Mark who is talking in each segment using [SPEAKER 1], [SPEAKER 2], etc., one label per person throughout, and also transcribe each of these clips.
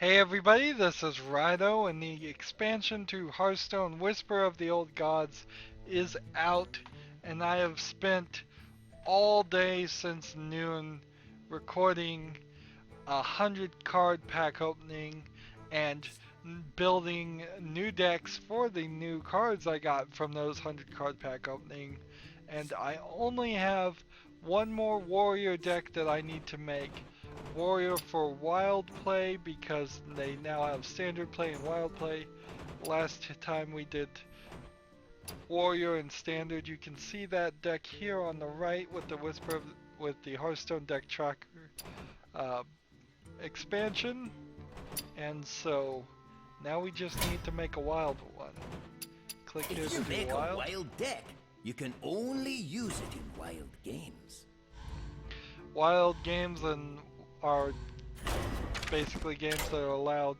[SPEAKER 1] Hey everybody, this is Rydo, and the expansion to Hearthstone Whisper of the Old Gods is out, and I have spent all day since noon recording 100 card pack opening and building new decks for the new cards I got from those 100 card pack opening, and I only have one more warrior deck that I need to make. Warrior for wild play because they now have standard play and wild play. Last time we did warrior and standard, you can see that deck here on the right with the with the Hearthstone deck tracker uh, expansion. And so now we just need to make a wild one. Click here
[SPEAKER 2] If
[SPEAKER 1] to
[SPEAKER 2] you
[SPEAKER 1] do
[SPEAKER 2] make a
[SPEAKER 1] wild.
[SPEAKER 2] wild deck, you can only use it in wild games.
[SPEAKER 1] Wild games and are basically games that are allowed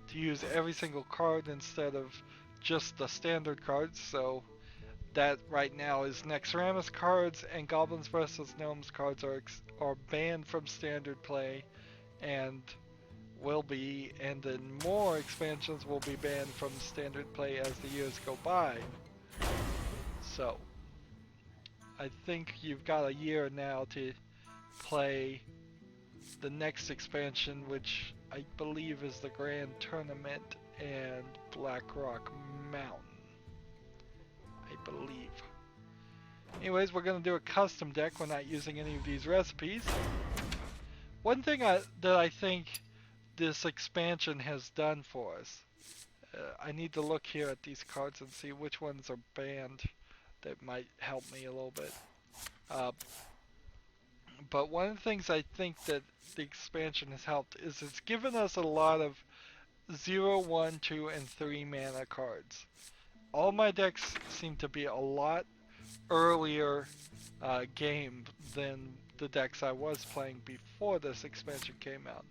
[SPEAKER 1] to use every single card instead of just the standard cards. So that right now is Nexramus cards and Goblins vs Gnomes cards are banned from standard play and will be, and then more expansions will be banned from standard play as the years go by. So I think you've got a year now to play the next expansion, which I believe is the Grand Tournament and Blackrock Mountain. I believe. Anyways, we're going to do a custom deck. We're not using any of these recipes. One thing that I think this expansion has done for us, I need to look here at these cards and see which ones are banned. That might help me a little bit. But one of the things I think that the expansion has helped is it's given us a lot of 0, 1, 2, and 3 mana cards. All my decks seem to be a lot earlier game than the decks I was playing before this expansion came out,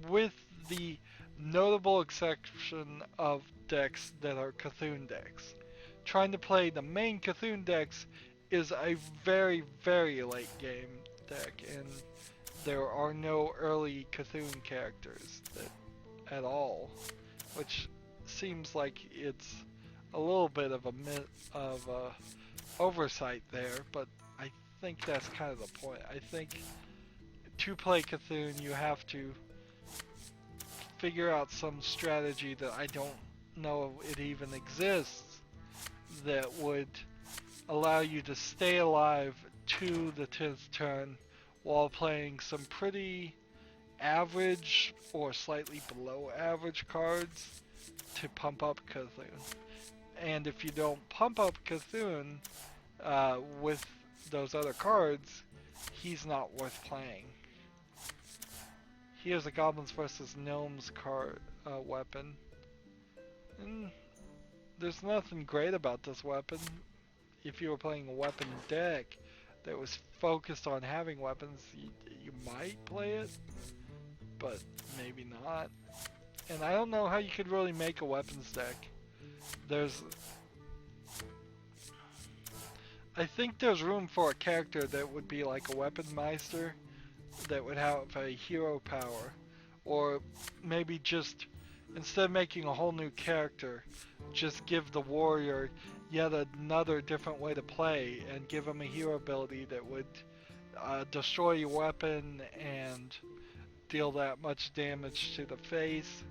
[SPEAKER 1] with the notable exception of decks that are Cthulhu decks. Trying to play the main Cthulhu decks is a very, very late game deck, and there are no early Cthulhu characters at all, which seems like it's a little bit of a oversight there, but I think that's kind of the point. I think to play Cthulhu you have to figure out some strategy that I don't know it even exists that would allow you to stay alive to the 10th turn while playing some pretty average or slightly below average cards to pump up Cthulhu. And if you don't pump up Cthulhu with those other cards, he's not worth playing. Here's a Goblins vs Gnomes card weapon. And there's nothing great about this weapon. If you were playing a weapon deck that was focused on having weapons, you might play it, but maybe not. And I don't know how you could really make a weapons deck. I think there's room for a character that would be like a weapon meister that would have a hero power, or maybe just instead of making a whole new character, just give the warrior yet another different way to play and give him a hero ability that would destroy your weapon and deal that much damage to the face,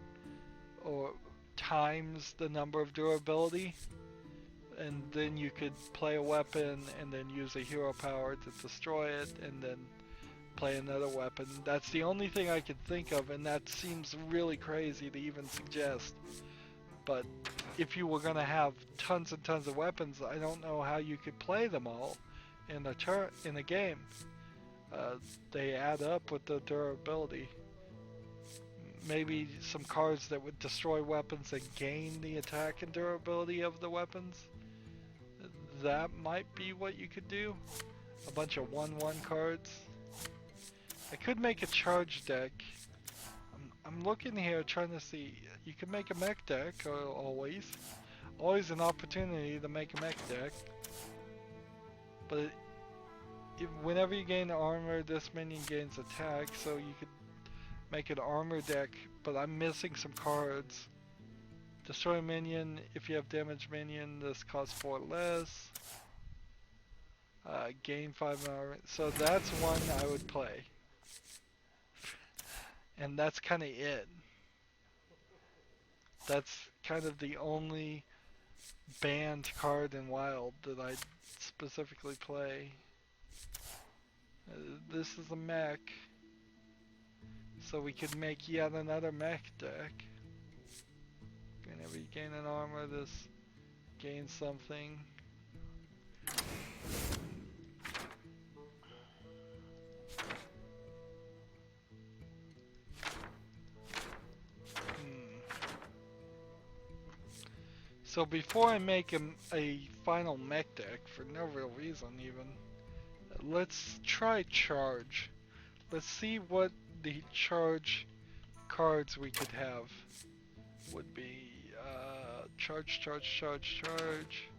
[SPEAKER 1] or times the number of durability, and then you could play a weapon and then use a hero power to destroy it and then play another weapon. That's the only thing I could think of, and that seems really crazy to even suggest. But if you were going to have tons and tons of weapons, I don't know how you could play them all in a game. They add up with the durability. Maybe some cards that would destroy weapons and gain the attack and durability of the weapons. That might be what you could do. A bunch of 1/1 cards. I could make a charge deck. I'm looking here trying to see. You can make a mech deck always. Always an opportunity to make a mech deck. But whenever you gain armor, this minion gains attack, so you could make an armor deck, but I'm missing some cards. Destroy a minion. If you have damage minion, this costs 4 less. Gain 5 armor. So that's one I would play. And that's kind of it. That's kind of the only banned card in Wild that I specifically play. This is a mech. So we could make yet another mech deck. Whenever you gain an armor, this gains something. So before I make a final mech deck, for no real reason even, let's try charge. Let's see what the charge cards we could have would be. Charge, charge, charge, charge,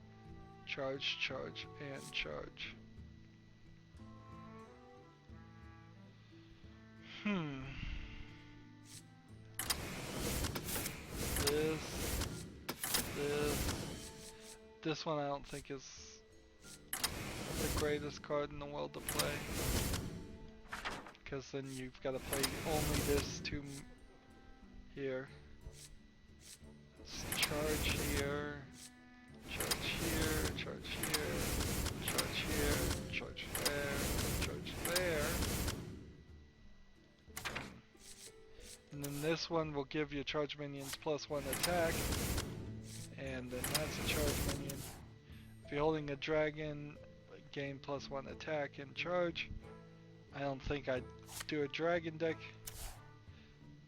[SPEAKER 1] charge, charge, and charge. This, this, this one I don't think is the greatest card in the world to play. Because then you've got to play only this two here. Charge here, charge here, charge here, charge here, charge there, charge there. And then this one will give you charge minions +1 attack. And then that's a charge minion. If you're holding a dragon, gain +1 attack and charge. I don't think I'd do a dragon deck.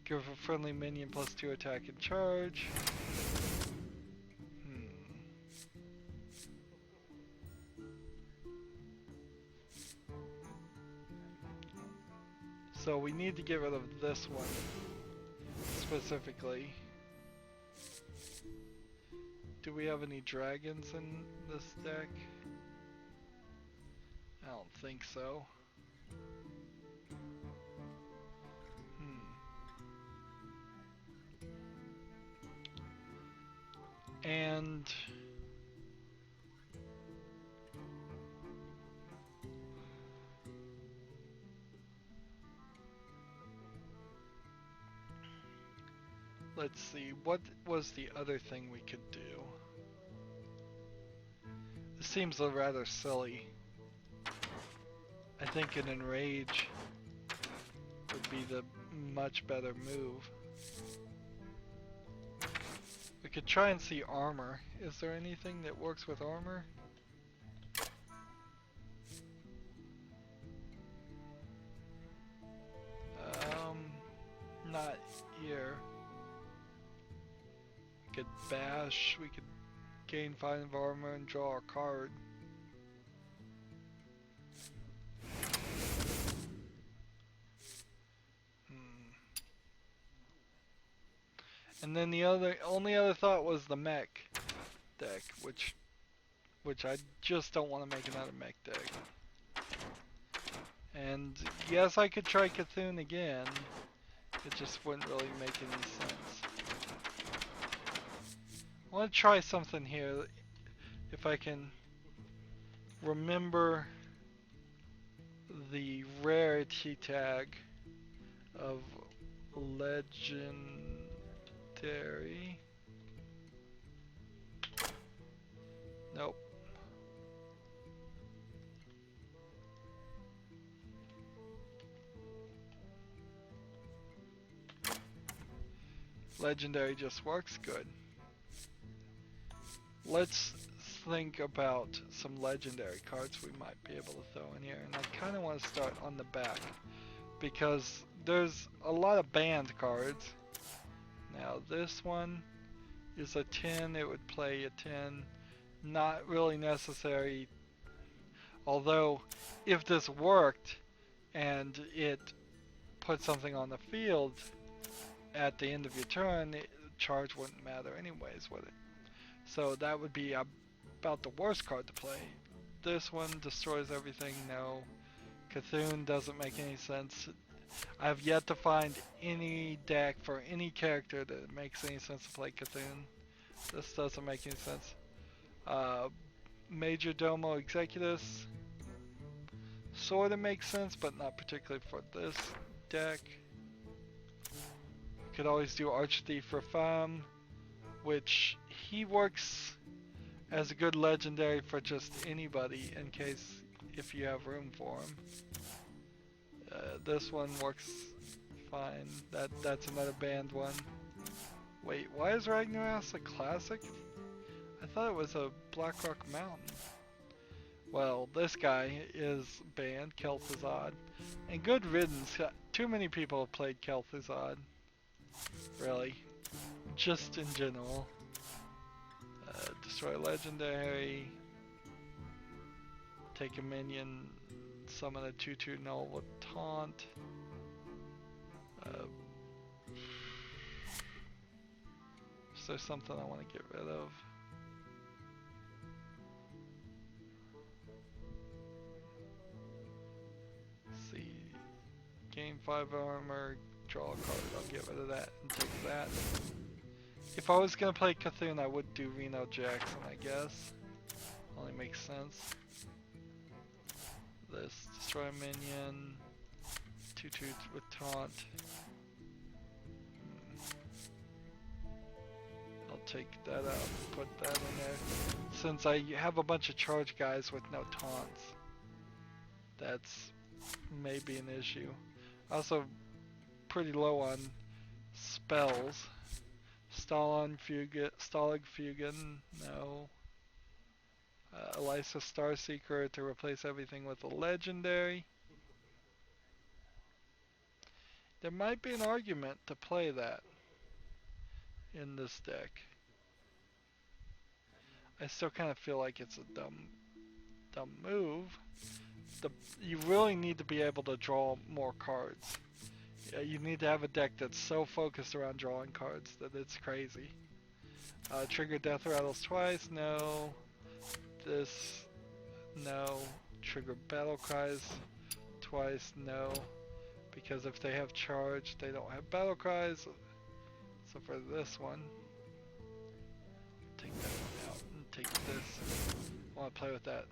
[SPEAKER 1] Give a friendly minion +2 attack and charge. So we need to get rid of this one specifically. Do we have any dragons in this deck? I don't think so. And let's see, what was the other thing we could do? This seems rather silly. I think an enrage would be the much better move. We could try and see armor. Is there anything that works with armor? Not here. We could bash, we could gain 5 armor and draw a card. And then the only other thought was the mech deck, which I just don't want to make another mech deck. And yes, I could try Cthulhu again. It just wouldn't really make any sense. I want to try something here, if I can remember the rarity tag of legendary. Nope. Legendary just works good. Let's think about some legendary cards we might be able to throw in here. And I kind of want to start on the back, because there's a lot of banned cards. Now this one is a 10, it would play a 10. Not really necessary, although if this worked and it put something on the field at the end of your turn, charge wouldn't matter anyways, would it? So that would be about the worst card to play. This one destroys everything, no. Cthulhu doesn't make any sense. I have yet to find any deck for any character that makes any sense to play Cthulhu. This doesn't make any sense. Uh, Major Domo Executus sort of makes sense, but not particularly for this deck. You could always do Archthief for Fam, which he works as a good legendary for just anybody in case if you have room for him. This one works fine. That's another banned one. Wait, why is Ragnaros a classic? I thought it was a Blackrock Mountain. Well, this guy is banned, Kel'Thuzad. And good riddance, too many people have played Kel'Thuzad. Really. Just in general. Destroy legendary. Take a minion. Summon a 2/2 null with taunt. Is there something I want to get rid of? Let's see. Gain 5 armor, draw a card. I'll get rid of that and take that. If I was going to play Cthulhu, I would do Reno Jackson, I guess. Only makes sense. This, destroy a minion. 2/2 with taunt. I'll take that out and put that in there. Since I have a bunch of charge guys with no taunts, that's maybe an issue. Also, pretty low on spells. Stalag Fugan, no. Elisa Starseeker to replace everything with a legendary. There might be an argument to play that in this deck. I still kind of feel like it's a dumb move. You really need to be able to draw more cards. You need to have a deck that's so focused around drawing cards that it's crazy. Trigger Death Rattles twice, no. This, no. Trigger Battle Cries twice, no. Because if they have charge, they don't have Battle Cries. So for this one, take that one out and take this. I want to play with that.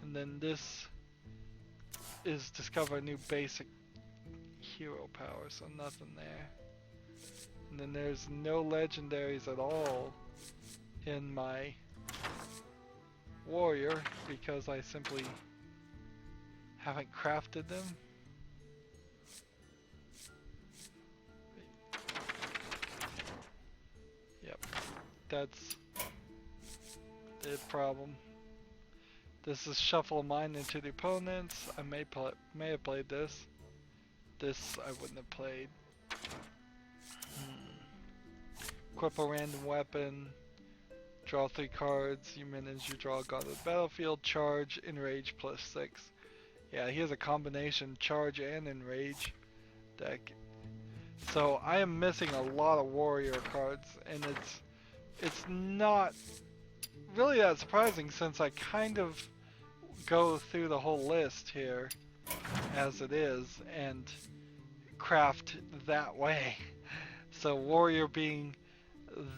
[SPEAKER 1] And then this is discover a new basic hero power, so nothing there. And then there's no legendaries at all in my warrior because I simply haven't crafted them. Yep, that's the problem. This is shuffle mine into the opponents. I may have played this. This I wouldn't have played. Equip a random weapon. Draw 3 cards. You minions you draw go to the battlefield. Charge, enrage +6. Yeah, he has a combination charge and enrage deck. So I am missing a lot of warrior cards, and it's not really that surprising since I kind of go through the whole list here as it is and craft that way. So warrior being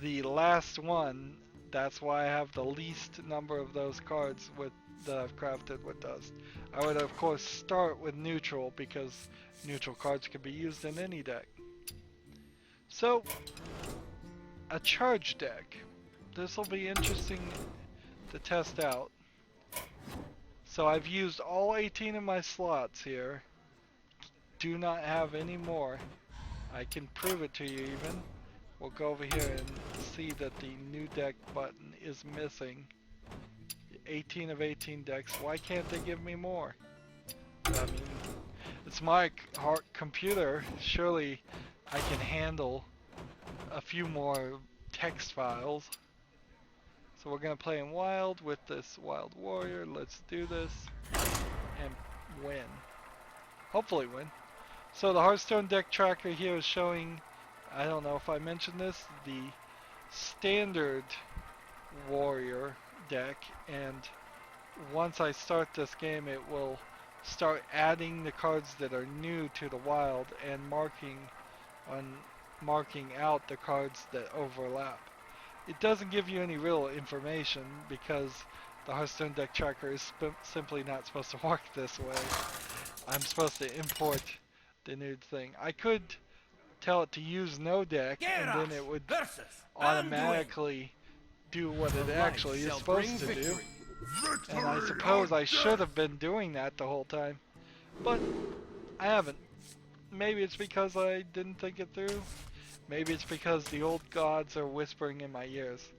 [SPEAKER 1] the last one, that's why I have the least number of those cards that I've crafted with dust. I would of course start with neutral because neutral cards can be used in any deck. So a charge deck. This will be interesting to test out. So I've used all 18 of my slots here. Do not have any more. I can prove it to you even. We'll go over here and see that the new deck button is missing. 18 of 18 decks. Why can't they give me more? I mean, it's my computer. Surely I can handle a few more text files. So we're going to play in wild with this wild warrior. Let's do this and win. Hopefully win. So the Hearthstone deck tracker here is showing, I don't know if I mentioned this, the standard warrior deck, and once I start this game it will start adding the cards that are new to the wild and on marking out the cards that overlap. It doesn't give you any real information because the Hearthstone deck tracker is simply not supposed to work this way. I'm supposed to import the new thing. I could tell it to use no deck and then it would automatically do what it actually is supposed to do. And I suppose I should have been doing that the whole time, but I haven't. Maybe it's because I didn't think it through. Maybe it's because the old gods are whispering in my ears.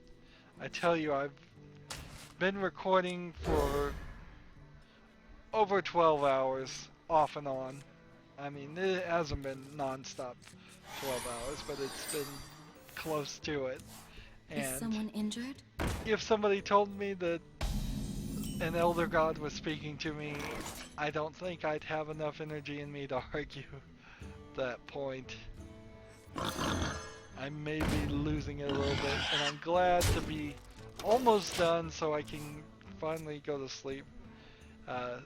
[SPEAKER 1] I tell you, I've been recording for over 12 hours, off and on. I mean, it hasn't been non-stop 12 hours, but it's been close to it. And
[SPEAKER 3] is someone injured?
[SPEAKER 1] if somebody told me that an elder god was speaking to me, I don't think I'd have enough energy in me to argue that point. I may be losing it a little bit, and I'm glad to be almost done so I can finally go to sleep. A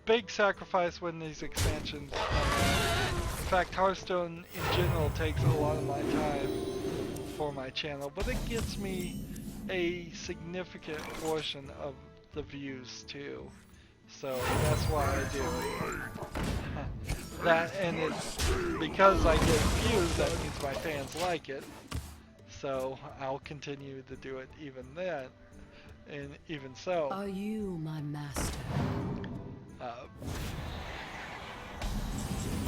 [SPEAKER 1] big sacrifice when these expansions come out. In fact, Hearthstone in general takes a lot of my time for my channel, but it gets me a significant portion of the views too. So that's why I do it. That, and it's because I get views, that means my fans like it. So I'll continue to do it even then, and even so.
[SPEAKER 3] Are you my master?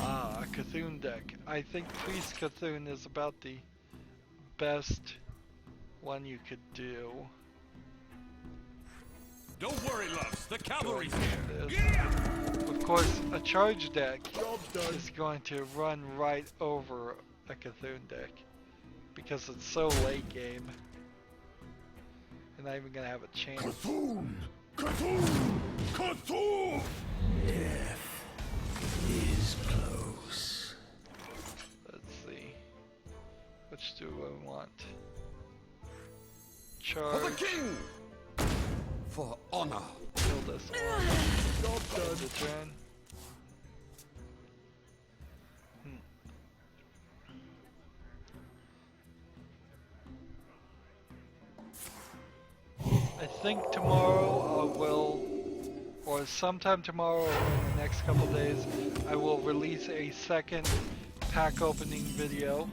[SPEAKER 1] A Cthulhu deck. I think Priest Cthulhu is about the best one you could do.
[SPEAKER 4] Don't worry, loves. The cavalry's here.
[SPEAKER 1] Of course, a charge deck is going to run right over a Cthulhu deck because it's so late game. You're not even gonna have a chance.
[SPEAKER 2] Cthulhu! Cthulhu! Cthulhu! Death is close.
[SPEAKER 1] Let's see. Which do I want? Charge.
[SPEAKER 4] For the king! For honor.
[SPEAKER 1] Kill this one. Job the turn. I think tomorrow I will, or sometime tomorrow or in the next couple days, I will release a second pack opening video.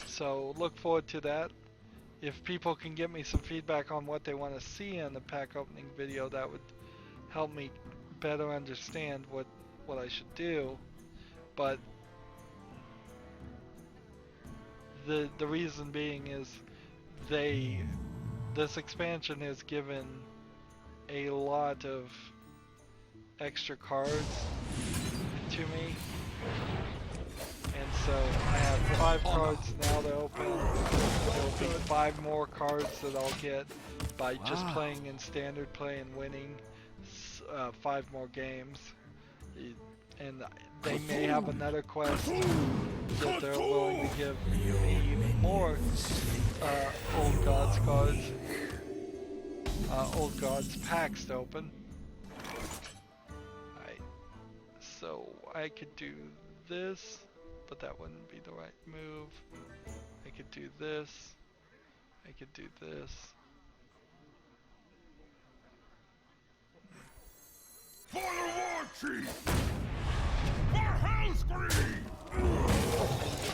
[SPEAKER 1] So look forward to that. If people can get me some feedback on what they want to see in the pack opening video, that would help me better understand what I should do. But the reason being is this expansion has given a lot of extra cards to me. And so I have 5 cards now to open. There will be 5 more cards that I'll get by just playing in standard play and winning 5 more games. And they may have another quest that they're willing to give me more Old Gods cards. Old Gods packs to open. Alright. So I could do this, but that wouldn't be the right move. I could do this. I could do this.
[SPEAKER 4] For the war chief! For Hellscream!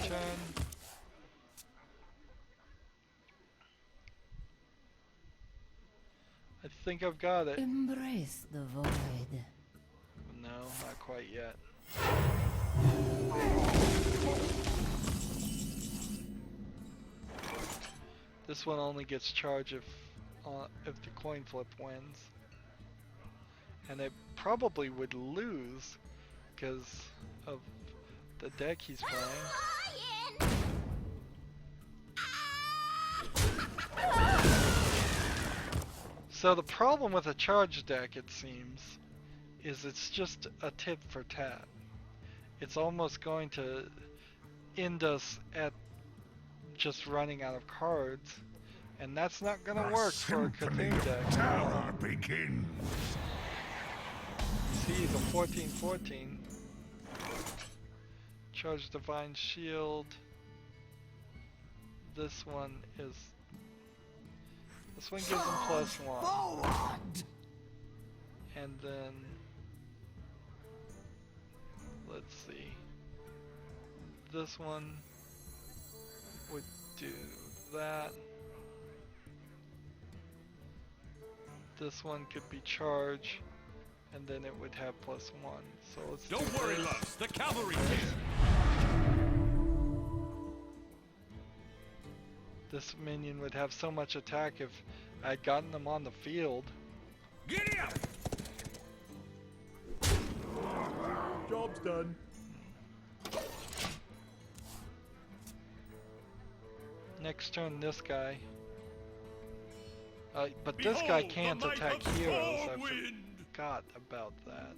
[SPEAKER 1] Turn. I think I've got it.
[SPEAKER 3] Embrace the void.
[SPEAKER 1] No, not quite yet. This one only gets charged if the coin flip wins. And I probably would lose because of the deck he's playing. So the problem with a charge deck, it seems, is it's just a tit for tat. It's almost going to end us at just running out of cards, and that's not going to work for a Cthulhu deck.
[SPEAKER 2] Terror begins.
[SPEAKER 1] See, he's a 14/14. Charge Divine Shield. This one gives him +1. And then let's see. This one would do that. This one could be charge, and then it would have +1. So let's
[SPEAKER 4] Don't
[SPEAKER 1] do
[SPEAKER 4] worry,
[SPEAKER 1] this.
[SPEAKER 4] loves. The cavalry's here.
[SPEAKER 1] This minion would have so much attack if I'd gotten them on the field.
[SPEAKER 4] Giddy up!
[SPEAKER 5] Job's done.
[SPEAKER 1] Next turn, this guy. But this guy
[SPEAKER 4] Behold,
[SPEAKER 1] can't
[SPEAKER 4] the might
[SPEAKER 1] attack
[SPEAKER 4] of
[SPEAKER 1] heroes. I
[SPEAKER 4] Stormwind!
[SPEAKER 1] forgot about that.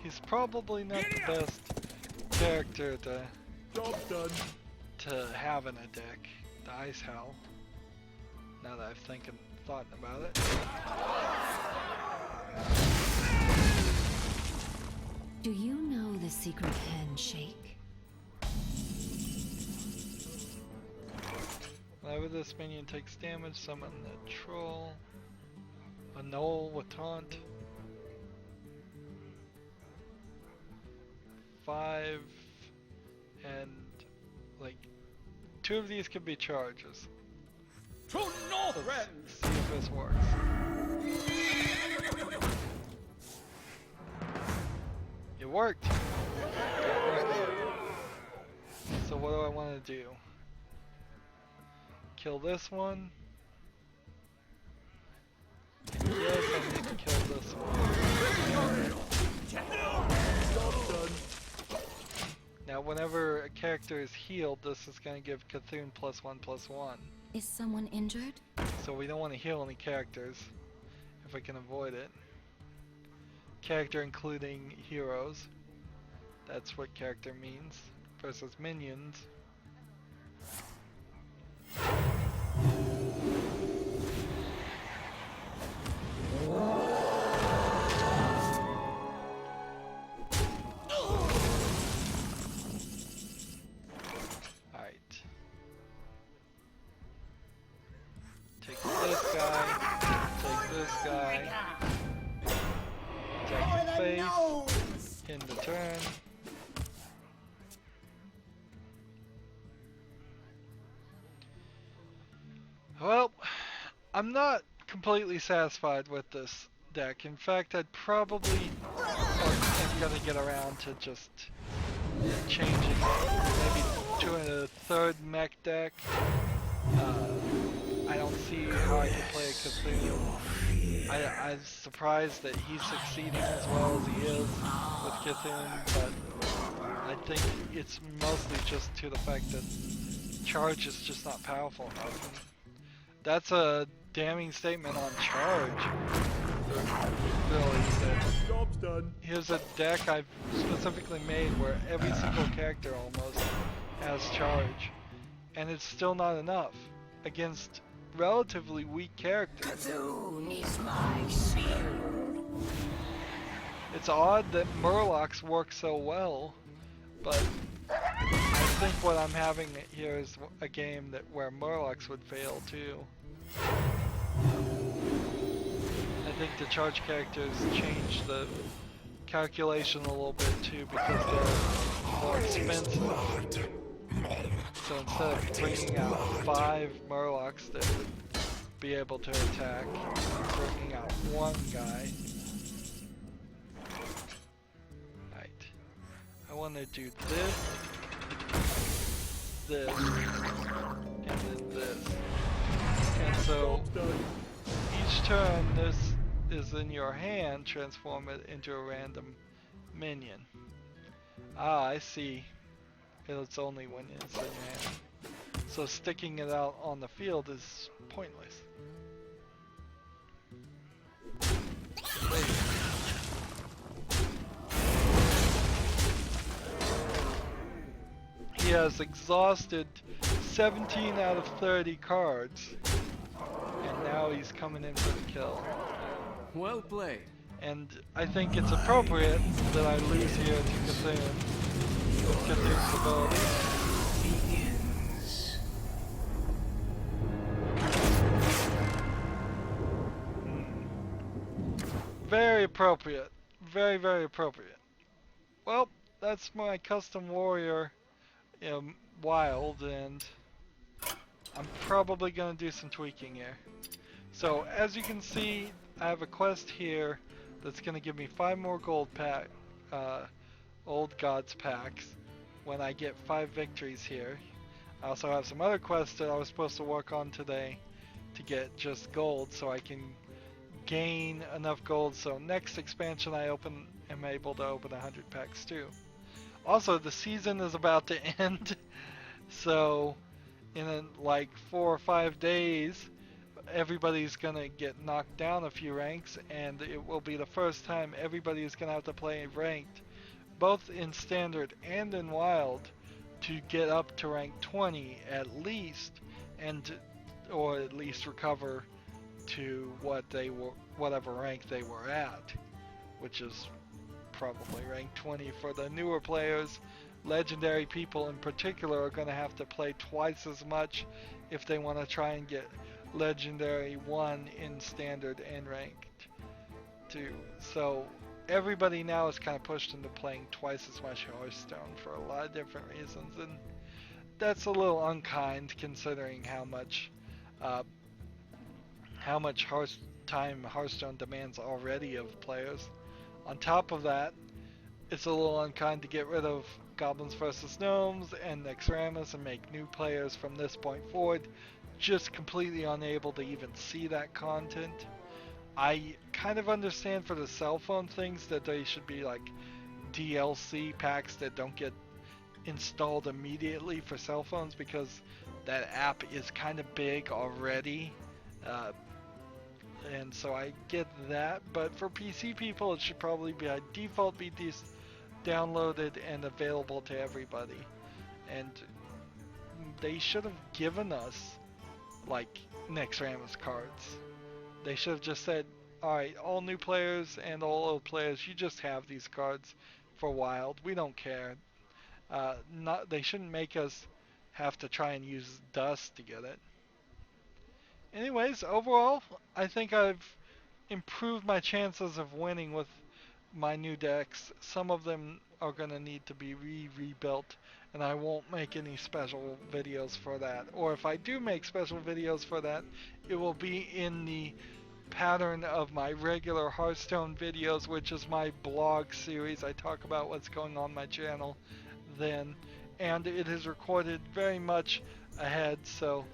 [SPEAKER 1] He's probably not the best character
[SPEAKER 5] Job's done.
[SPEAKER 1] to have in a deck. The Ice Howl. Now that I've thought about it.
[SPEAKER 3] Do you know the secret handshake?
[SPEAKER 1] Whenever this minion takes damage, summon the troll. A Knoll with taunt. 5 and like 2 of these could be charges.
[SPEAKER 5] To Northrend!
[SPEAKER 1] See if this works. It worked! So what do I want to do? Kill this one? Yes, I need to kill this one.
[SPEAKER 5] Job's done.
[SPEAKER 1] Now whenever a character is healed, this is going to give Cthulhu +1/+1.
[SPEAKER 3] Is someone injured?
[SPEAKER 1] So we don't want to heal any characters, if we can avoid it. Character including heroes. That's what character means. Versus minions. In the turn. Well, I'm not completely satisfied with this deck. In fact, I'd probably am gonna get around to just changing it, maybe to a third mech deck. I don't see how I can play a Cthulhu. I'm surprised that he's succeeding as well as he is with Cthulhu, but I think it's mostly just to the fact that charge is just not powerful enough. And that's a damning statement on charge. Really, that
[SPEAKER 5] Job's done.
[SPEAKER 1] here's a deck I've specifically made where every single character almost has charge, and it's still not enough against relatively weak characters. It's odd that Murlocs work so well, but I think what I'm having here is a game where Murlocs would fail too. I think the charge characters change the calculation a little bit too because they're more expensive. So instead of bringing out 5 Murlocs that would be able to attack, bringing out 1 guy. Right. I want to do this, and then this. And so each turn this is in your hand, transform it into a random minion. Ah, I see. It's only when it's in your hand. so sticking it out on the field is pointless. He has exhausted 17 out of 30 cards, and now he's coming in for the kill.
[SPEAKER 4] Well played.
[SPEAKER 1] And I think it's appropriate that I lose here to Cthulhu with Cthulhu's ability. Very appropriate. Very, very appropriate. Well, that's my custom warrior wild, and I'm probably going to do some tweaking here. So, as you can see, I have a quest here that's going to give me 5 more gold old gods packs when I get 5 victories here. I also have some other quests that I was supposed to work on today to get just gold so I can gain enough gold so next expansion I am able to open 100 packs too. Also, the season is about to end, so in like 4 or 5 days everybody's gonna get knocked down a few ranks, and it will be the first time everybody is gonna have to play ranked, both in standard and in wild, to get up to rank 20 at least, or at least recover to whatever rank they were at, which is probably rank 20 for the newer players. Legendary people in particular are going to have to play twice as much if they want to try and get Legendary 1 in Standard and Ranked 2. So everybody now is kind of pushed into playing twice as much Hearthstone for a lot of different reasons, and that's a little unkind considering how much time Hearthstone demands already of players. On top of that, it's a little unkind to get rid of Goblins vs. Gnomes and Nexramus and make new players from this point forward just completely unable to even see that content. I kind of understand for the cell phone things that they should be like DLC packs that don't get installed immediately for cell phones, because that app is kind of big already. And so I get that, but for PC people it should probably by default be downloaded and available to everybody. And they should have given us like Nexramus cards. They should have just said, alright, all new players and all old players, you just have these cards for wild. We don't care. They shouldn't make us have to try and use dust to get it. Anyways, overall, I think I've improved my chances of winning with my new decks. Some of them are going to need to be rebuilt, and I won't make any special videos for that. Or if I do make special videos for that, it will be in the pattern of my regular Hearthstone videos, which is my blog series. I talk about what's going on my channel then, and it is recorded very much ahead, so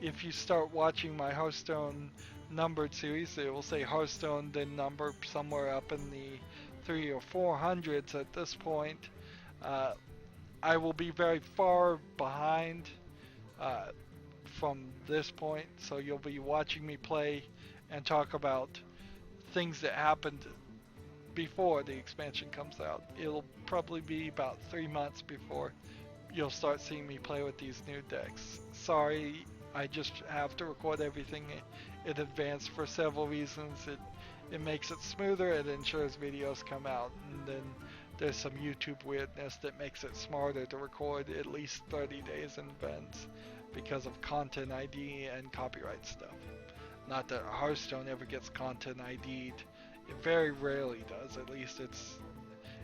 [SPEAKER 1] if you start watching my Hearthstone numbered series, it will say Hearthstone then number somewhere up in the 300 or 400s at this point. I will be very far behind from this point, so you'll be watching me play and talk about things that happened before the expansion comes out. It'll probably be about 3 months before you'll start seeing me play with these new decks. Sorry, I just have to record everything in advance for several reasons. It makes it smoother, it ensures videos come out, and then there's some YouTube weirdness that makes it smarter to record at least 30 days in advance because of content ID and copyright stuff. Not that Hearthstone ever gets content ID'd. It very rarely does, at least it's...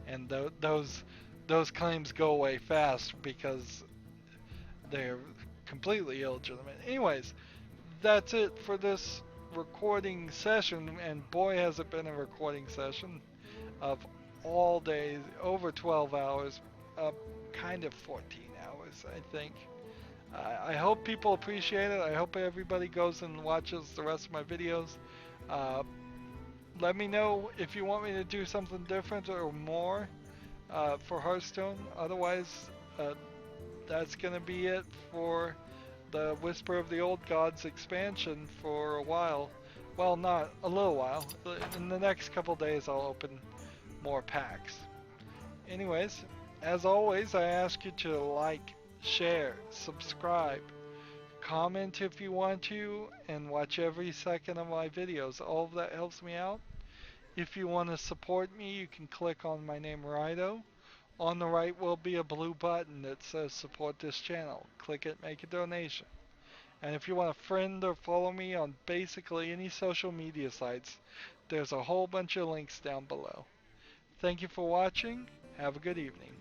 [SPEAKER 1] And those claims go away fast because they're completely illegitimate. Anyways, that's it for this recording session, and boy has it been a recording session of all day, over 12 hours, kind of 14 hours, I think. I hope people appreciate it. I hope everybody goes and watches the rest of my videos. Let me know if you want me to do something different or more for Hearthstone. Otherwise, that's going to be it for the Whisper of the Old Gods expansion for a while. Well, not a little while. In the next couple days, I'll open more packs. Anyways, as always, I ask you to like, share, subscribe, comment if you want to, and watch every second of my videos. All of that helps me out. If you want to support me, you can click on my name, Rydo. On the right will be a blue button that says support this channel. Click it, make a donation. And if you want to friend or follow me on basically any social media sites, there's a whole bunch of links down below. Thank you for watching. Have a good evening.